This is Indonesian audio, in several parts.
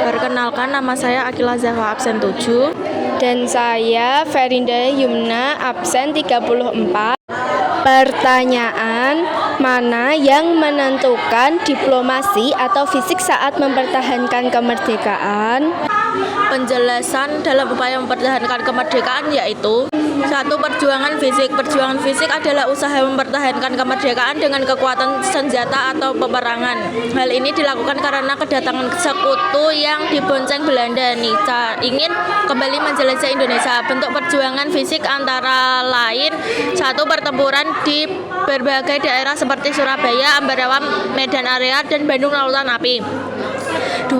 Perkenalkan, nama saya Akila Zahwa, absen 7. Dan saya Ferinda Yumna, absen 34. Pertanyaan, mana yang menentukan diplomasi atau fisik saat mempertahankan kemerdekaan? Penjelasan dalam upaya mempertahankan kemerdekaan yaitu: 1. Perjuangan fisik. Perjuangan fisik adalah usaha mempertahankan kemerdekaan dengan kekuatan senjata atau peperangan. Hal ini dilakukan karena kedatangan sekutu yang dibonceng Belanda ingin kembali menjelajah Indonesia. Bentuk perjuangan fisik antara lain: 1. Pertempuran di berbagai daerah seperti Surabaya, Ambarawa, Medan Area, dan Bandung Lautan Api. 2.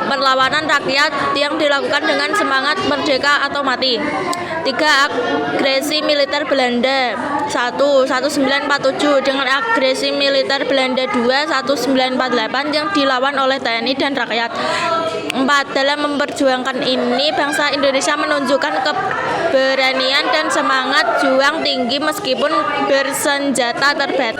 Perlawanan rakyat yang dilakukan dengan semangat merdeka atau mati. 3. Agresi militer Belanda. 1. 1947 dengan agresi militer Belanda. 2. 1948 yang dilawan oleh TNI dan rakyat. 4. Dalam memperjuangkan ini, bangsa Indonesia menunjukkan keberanian dan semangat juang tinggi meskipun bersenjata terbatas.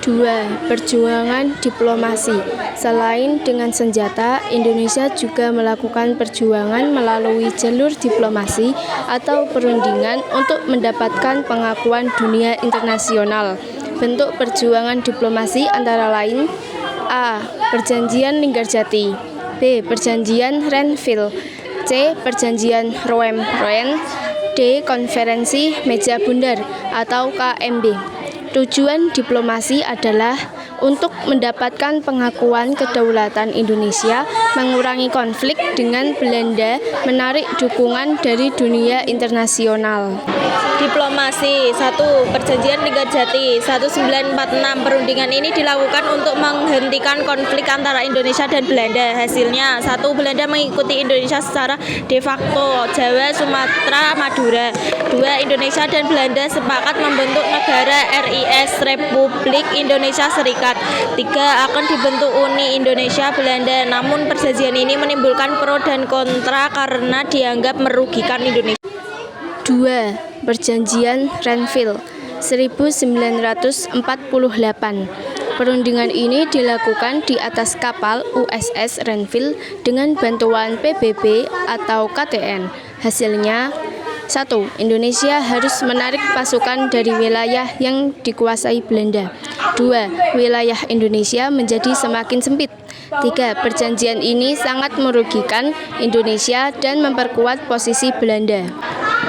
2. Perjuangan diplomasi. Selain dengan senjata, Indonesia juga melakukan perjuangan melalui jalur diplomasi atau perundingan untuk mendapatkan pengakuan dunia internasional. Bentuk perjuangan diplomasi antara lain: A. Perjanjian Linggarjati. B. Perjanjian Renville. C. Perjanjian Roem-Royen. D. Konferensi Meja Bundar atau KMB. Tujuan diplomasi adalah untuk mendapatkan pengakuan kedaulatan Indonesia, mengurangi konflik dengan Belanda, menarik dukungan dari dunia internasional. Diplomasi. 1. Perjanjian Linggarjati 1946. Perundingan ini dilakukan untuk menghentikan konflik antara Indonesia dan Belanda. Hasilnya: 1. Belanda mengikuti Indonesia secara de facto, Jawa, Sumatera, Madura. 2. Indonesia dan Belanda sepakat membentuk negara RIS, Republik Indonesia Serikat. 3. Akan dibentuk Uni Indonesia Belanda. Namun perjanjian ini menimbulkan pro dan kontra karena dianggap merugikan Indonesia. 2. Perjanjian Renville 1948. Perundingan ini dilakukan di atas kapal USS Renville dengan bantuan PBB atau KTN. Hasilnya: 1. Indonesia harus menarik pasukan dari wilayah yang dikuasai Belanda. 2. Wilayah Indonesia menjadi semakin sempit. 3. Perjanjian ini sangat merugikan Indonesia dan memperkuat posisi Belanda.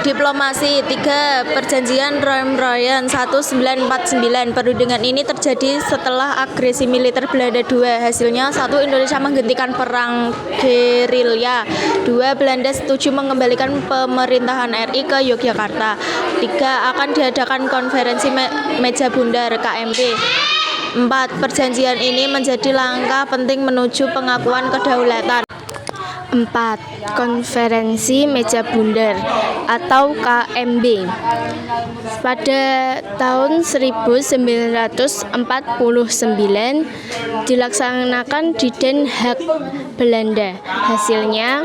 Diplomasi. 3. Perjanjian Roem-Royen 1949. Perundingan ini terjadi setelah agresi militer Belanda. 2. Hasilnya: 1. Indonesia menghentikan perang gerilya. 2. Belanda setuju mengembalikan pemerintahan RI ke Yogyakarta. 3. Akan diadakan konferensi Meja Bundar KMB. 4. Perjanjian ini menjadi langkah penting menuju pengakuan kedaulatan. 4. Konferensi Meja Bundar atau KMB. Pada tahun 1949 dilaksanakan di Den Haag, Belanda. Hasilnya: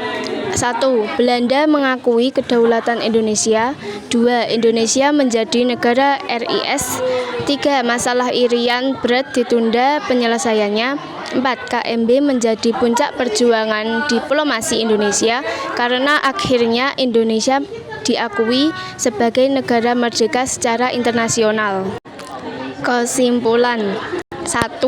1. Belanda mengakui kedaulatan Indonesia. 2. Indonesia menjadi negara RIS. 3. Masalah Irian Barat ditunda penyelesaiannya. 4. KMB menjadi puncak perjuangan diplomasi Indonesia karena akhirnya Indonesia diakui sebagai negara merdeka secara internasional. Kesimpulan: 1.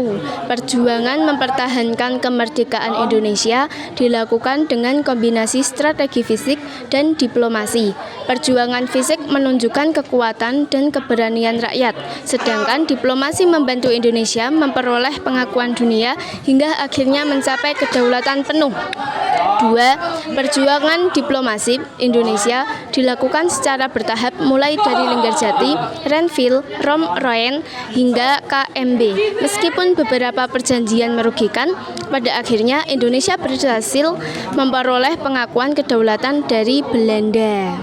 Perjuangan mempertahankan kemerdekaan Indonesia dilakukan dengan kombinasi strategi fisik dan diplomasi. Perjuangan fisik menunjukkan kekuatan dan keberanian rakyat, sedangkan diplomasi membantu Indonesia memperoleh pengakuan dunia hingga akhirnya mencapai kedaulatan penuh. 2. Perjuangan diplomasi Indonesia dilakukan secara bertahap mulai dari Linggarjati, Renville, Roem-Royen hingga KMB. Meskipun beberapa perjanjian merugikan, pada akhirnya Indonesia berhasil memperoleh pengakuan kedaulatan dari Belanda.